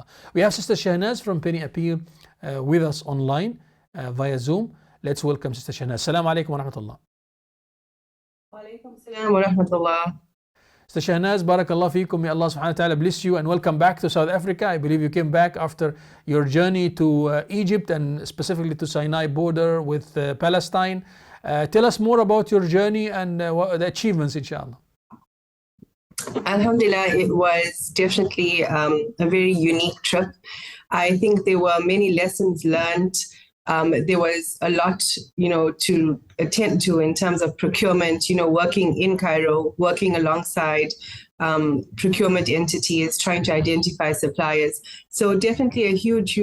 inshallah. We have Sister Shahnaaz from Penny Appeal with us online via Zoom. Let's welcome Sister Shahnaaz. Assalamu alaikum wa rahmatullah. Wa alaikum salam wa rahmatullah. Sister Shahnaaz, barakallah feekum. May Allah subhanahu wa ta'ala bless you and welcome back to South Africa. I believe you came back after your journey to Egypt and specifically to Sinai border with Palestine. Tell us more about your journey and the achievements, inshallah. Alhamdulillah, it was definitely a very unique trip. I think there were many lessons learned. There was a lot, to attend to in terms of procurement, working in Cairo, working alongside procurement entities, trying to identify suppliers. So definitely a huge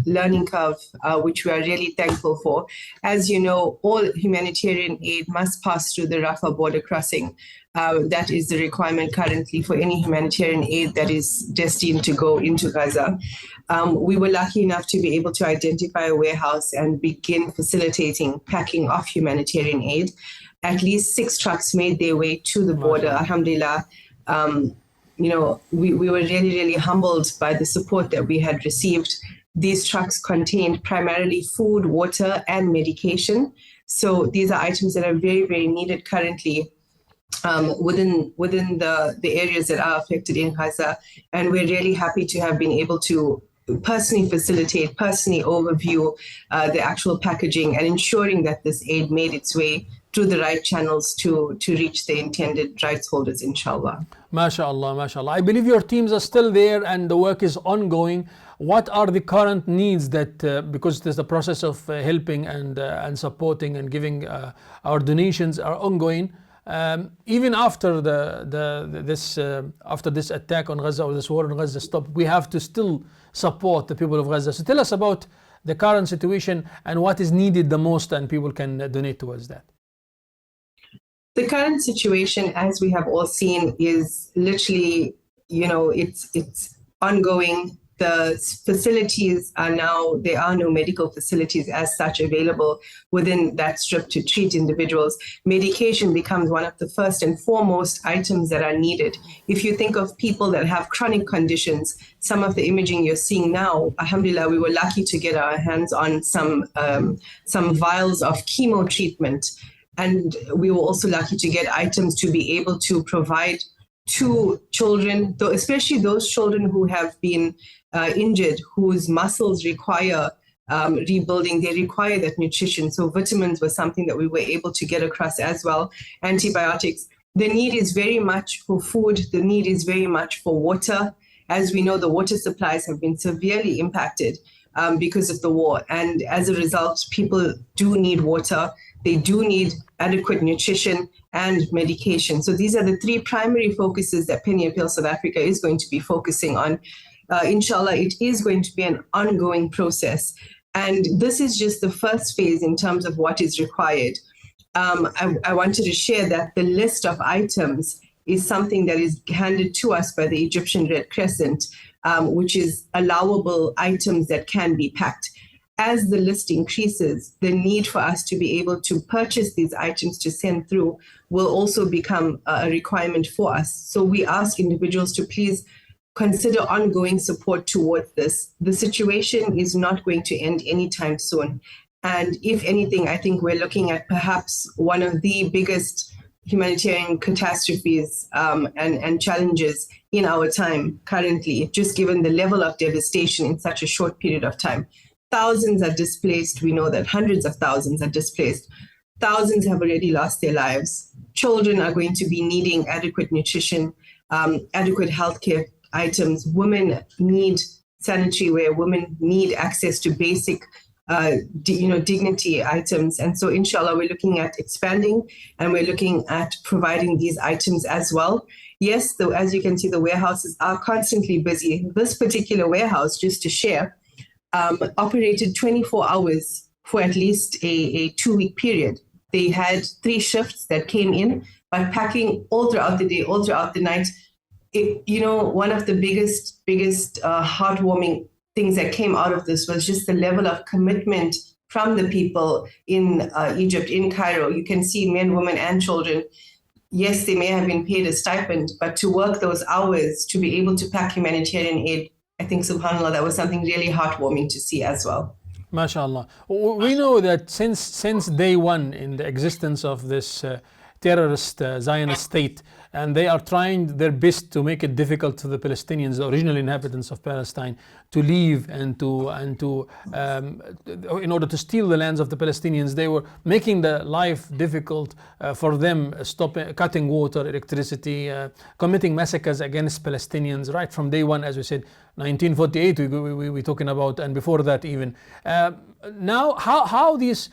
learning curve, which we are really thankful for. As you know, all humanitarian aid must pass through the Rafah border crossing. That is the requirement currently for any humanitarian aid that is destined to go into Gaza. We were lucky enough to be able to identify a warehouse and begin facilitating packing of humanitarian aid. At least 6 trucks made their way to the border. Alhamdulillah. We were really humbled by the support that we had received. These trucks contained primarily food, water, and medication. So these are items that are very needed currently within the areas that are affected in Gaza. And we're really happy to have been able to personally facilitate, personally overview the actual packaging and ensuring that this aid made its way through the right channels to reach the intended rights holders, inshallah. MashaAllah, MashaAllah. I believe your teams are still there and the work is ongoing. What are the current needs that, because there's the process of helping and supporting and giving our donations are ongoing, even after after this attack on Gaza or this war on Gaza stopped, we have to still support the people of Gaza. So tell us about the current situation and what is needed the most, and people can donate towards that. The current situation, as we have all seen, is literally, it's ongoing. The facilities are now, there are no medical facilities as such available within that strip to treat individuals. Medication becomes one of the first and foremost items that are needed. If you think of people that have chronic conditions, some of the imaging you're seeing now, alhamdulillah, we were lucky to get our hands on some vials of chemo treatment. And we were also lucky to get items to be able to provide to children, especially those children who have been injured, whose muscles require rebuilding. They require that nutrition. So vitamins was something that we were able to get across as well. Antibiotics. The need is very much for food. The need is very much for water. As we know, the water supplies have been severely impacted because of the war. And as a result, people do need water. They do need adequate nutrition and medication. So these are the 3 primary focuses that Penny Appeal South Africa is going to be focusing on. Inshallah, it is going to be an ongoing process. And this is just the first phase in terms of what is required. I wanted to share that the list of items is something that is handed to us by the Egyptian Red Crescent, which is allowable items that can be packed. As the list increases, the need for us to be able to purchase these items to send through will also become a requirement for us. So we ask individuals to please consider ongoing support towards this. The situation is not going to end anytime soon. And if anything, I think we're looking at perhaps one of the biggest humanitarian catastrophes and challenges in our time currently, just given the level of devastation in such a short period of time. Thousands are displaced. We know that hundreds of thousands are displaced. Thousands have already lost their lives. Children are going to be needing adequate nutrition, adequate healthcare items. Women need sanitary wear. Women need access to basic, dignity items. And so, inshallah, we're looking at expanding and we're looking at providing these items as well. Yes, though, as you can see, the warehouses are constantly busy. This particular warehouse, just to share, operated 24 hours for at least a 2-week period. They had 3 shifts that came in, but packing all throughout the day, all throughout the night. One of the biggest heartwarming things that came out of this was just the level of commitment from the people in Egypt, in Cairo. You can see men, women, and children. Yes, they may have been paid a stipend, but to work those hours, to be able to pack humanitarian aid I think, subhanAllah, that was something really heartwarming to see as well. MashaAllah. We know that since day one in the existence of this terrorist Zionist state, and they are trying their best to make it difficult to the Palestinians, the original inhabitants of Palestine, to leave and to in order to steal the lands of the Palestinians. They were making the life difficult for them, cutting water, electricity, committing massacres against Palestinians right from day one, as we said, 1948 we're talking about, and before that even. Now, how these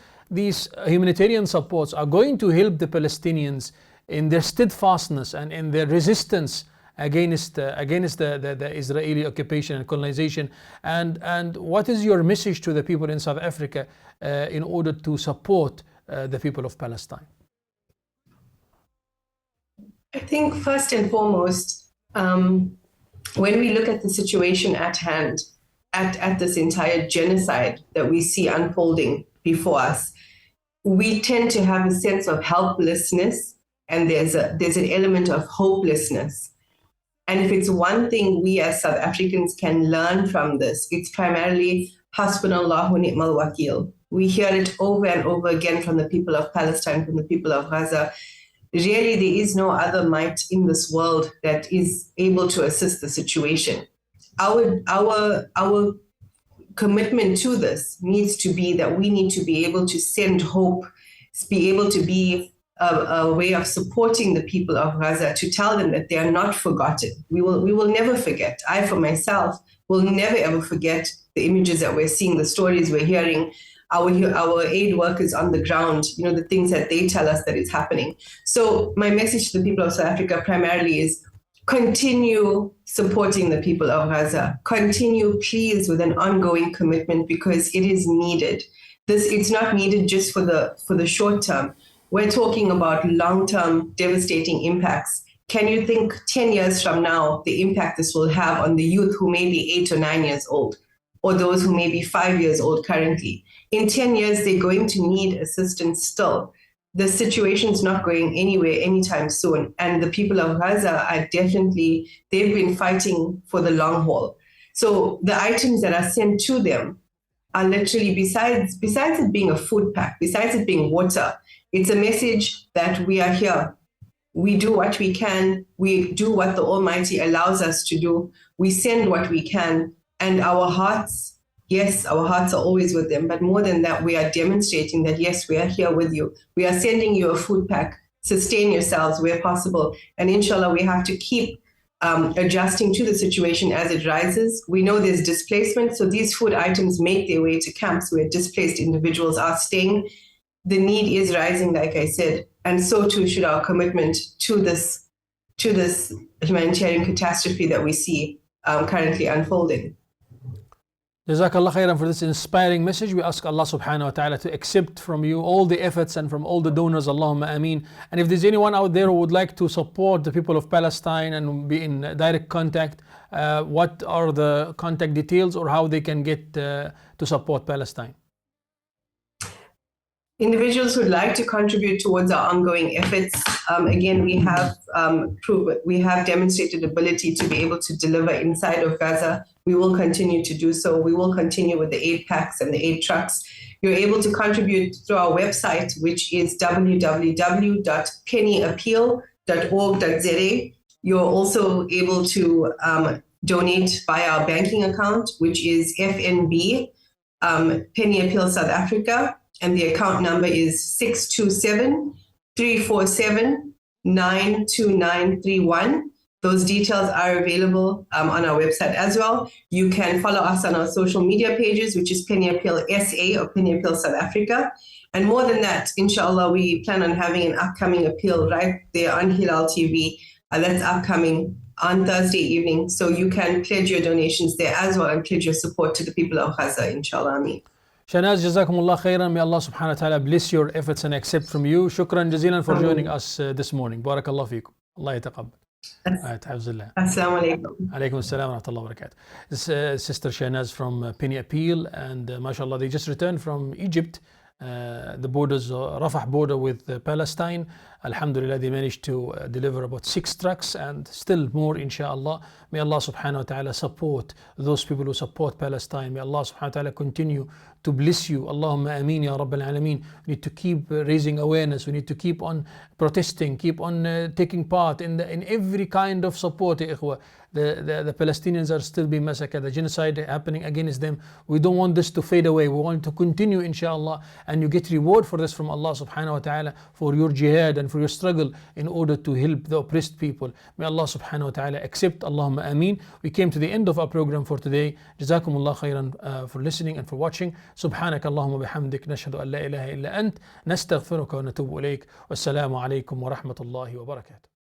humanitarian supports are going to help the Palestinians in their steadfastness and in their resistance against the Israeli occupation and colonization, and what is your message to the people in South Africa in order to support the people of Palestine? I think first and foremost, when we look at the situation at hand, at this entire genocide that we see unfolding before us, we tend to have a sense of helplessness, and there's an element of hopelessness. And if it's one thing we as South Africans can learn from this, it's primarily Hasbunallahu wa ni'mal wakil. We hear it over and over again from the people of Palestine, from the people of Gaza. Really, there is no other might in this world that is able to assist the situation. Our commitment to this needs to be that we need to be able to send hope, be able to be a way of supporting the people of Gaza, to tell them that they are not forgotten. We will never forget. I, for myself, will never ever forget the images that we're seeing, the stories we're hearing, our aid workers on the ground, the things that they tell us that is happening. So my message to the people of South Africa primarily is continue supporting the people of Gaza. Continue, please, with an ongoing commitment, because it is needed. It's not needed just for the short term. We're talking about long-term devastating impacts. Can you think 10 years from now, the impact this will have on the youth who may be 8 or 9 years old, or those who may be 5 years old currently? In 10 years, they're going to need assistance still. The situation's not going anywhere anytime soon. And the people of Gaza are definitely, they've been fighting for the long haul. So the items that are sent to them are literally, besides it being a food pack, besides it being water, it's a message that we are here. We do what we can. We do what the Almighty allows us to do. We send what we can. And our hearts, yes, our hearts are always with them. But more than that, we are demonstrating that, yes, we are here with you. We are sending you a food pack. Sustain yourselves where possible. And inshallah, we have to keep adjusting to the situation as it rises. We know there's displacement. So these food items make their way to camps where displaced individuals are staying. The need is rising, like I said, and so too should our commitment to this humanitarian catastrophe that we see currently unfolding. Jazakallah khairan for this inspiring message. We ask Allah subhanahu wa ta'ala to accept from you all the efforts and from all the donors. Allahumma ameen. And if there's anyone out there who would like to support the people of Palestine and be in direct contact, what are the contact details or how they can get to support Palestine? Individuals who'd like to contribute towards our ongoing efforts, again, we have demonstrated ability to be able to deliver inside of Gaza. We will continue to do so. We will continue with the aid packs and the aid trucks. You're able to contribute through our website, which is www.pennyappeal.org.za. You're also able to donate via our banking account, which is FNB, Penny Appeal South Africa. And the account number is 627-347-92931. Those details are available on our website as well. You can follow us on our social media pages, which is Penny Appeal SA or Penny Appeal South Africa. And more than that, inshallah, we plan on having an upcoming appeal right there on Hilaal TV. That's upcoming on Thursday evening. So you can pledge your donations there as well and pledge your support to the people of Gaza, inshallah. Ameen. Shahnaaz, Jazakumullah khairan. May Allah subhanahu wa ta'ala bless your efforts and accept from you. Shukran jazilan for joining us this morning. Barakallah feekum. Allah yataqabbal. Assalamu alaikum. Alaikum assalam wa rahmatullahi wa barakatuh. This Sister Shahnaaz from Penny Appeal, and mashallah, they just returned from Egypt the borders, Rafah border with Palestine. Alhamdulillah, they managed to deliver about 6 trucks and still more, inshallah. May Allah subhanahu wa ta'ala support those people who support Palestine. May Allah subhanahu wa ta'ala continue to bless you. Allahumma ameen ya Rabbil Alameen. We need to keep raising awareness. We need to keep on protesting, keep on taking part in every kind of support, ikhwa. The Palestinians are still being massacred, the genocide happening against them. We don't want this to fade away. We want to continue, inshallah, and you get reward for this from Allah subhanahu wa ta'ala for your jihad and for your struggle in order to help the oppressed people. May Allah subhanahu wa ta'ala accept. Allahumma ameen. We came to the end of our program for today. Jazakumullah khairan for listening and for watching. Subhanak Allahumma bihamdik, nashhadu an la ilaha illa ant, nastaghfiruka wa natubu ilayk. Wassalamu alaikum wa rahmatullahi wa barakatuh.